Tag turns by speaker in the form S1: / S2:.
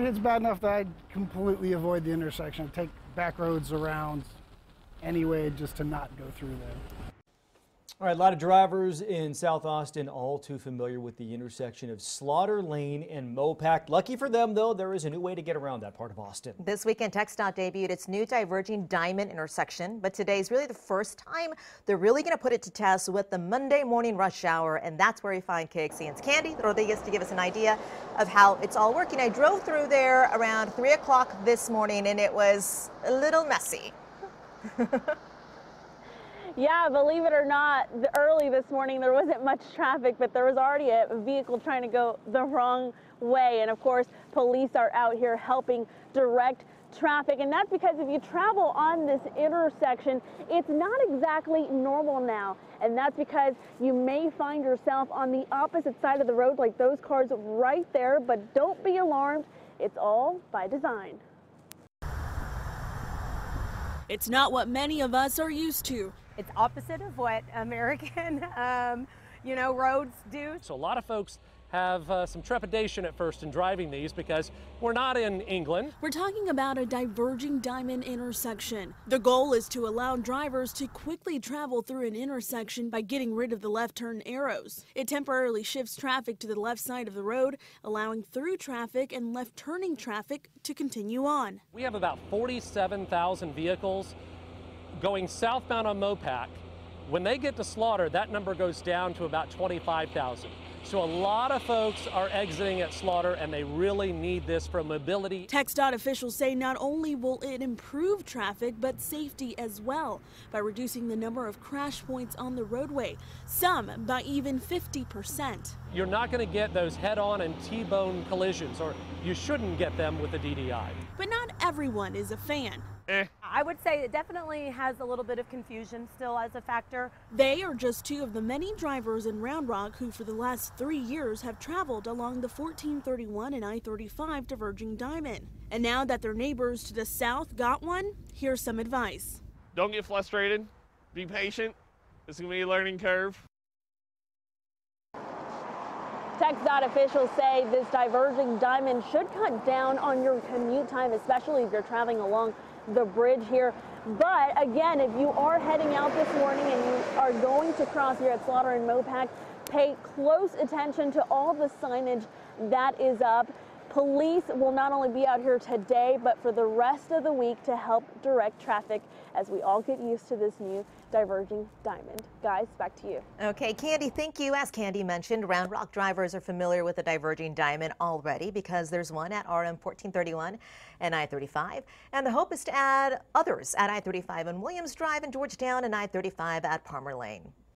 S1: It's bad enough that I'd completely avoid the intersection, take back roads around anyway just to not go through there.
S2: All right, a lot of drivers in South Austin all too familiar with the intersection of Slaughter Lane and Mopac. Lucky for them, though, there is a new way to get around that part of Austin.
S3: This weekend, TxDOT debuted its new diverging diamond intersection, but today's really the first time they're really going to put it to test with the Monday morning rush hour, and that's where we find KXAN's Candy Rodriguez to give us an idea of how it's all working. I drove through there around 3 o'clock this morning, and it was a little messy.
S4: Yeah, believe it or not, early this morning there wasn't much traffic, but there was already a vehicle trying to go the wrong way. And of course, police are out here helping direct traffic. And that's because if you travel on this intersection, it's not exactly normal now. And that's because you may find yourself on the opposite side of the road like those cars right there. But don't be alarmed, it's all by design.
S5: It's not what many of us are used to.
S6: It's opposite of what American, roads do.
S7: So a lot of folks have some trepidation at first in driving these because we're not in England.
S5: We're talking about a diverging diamond intersection. The goal is to allow drivers to quickly travel through an intersection by getting rid of the left turn arrows. It temporarily shifts traffic to the left side of the road, allowing through traffic and left turning traffic to continue on.
S7: We have about 47,000 vehicles going southbound on Mopac. When they get to Slaughter, that number goes down to about 25,000. So a lot of folks are exiting at Slaughter, and they really need this for mobility.
S5: TxDOT officials say not only will it improve traffic, but safety as well by reducing the number of crash points on the roadway, some by even 50%.
S7: You're not going to get those head-on and T-bone collisions, or you shouldn't get them with the DDI.
S5: But not everyone is a fan.
S6: I would say it definitely has a little bit of confusion still as a factor.
S5: They are just two of the many drivers in Round Rock who for the last 3 years have traveled along the 1431 and I-35 diverging diamond. And now that their neighbors to the south got one, here's some advice.
S8: Don't get frustrated. Be patient. It's going to be a learning curve.
S4: TxDOT officials say this diverging diamond should cut down on your commute time, especially if you're traveling along the bridge here. But again, if you are heading out this morning and you are going to cross here at Slaughter and Mopac, pay close attention to all the signage that is up. Police will not only be out here today, but for the rest of the week to help direct traffic as we all get used to this new diverging diamond. Guys, back to you.
S3: Okay, Candy, thank you. As Candy mentioned, Round Rock drivers are familiar with the diverging diamond already because there's one at RM 1431 and I-35. And the hope is to add others at I-35 and Williams Drive in Georgetown and I-35 at Palmer Lane.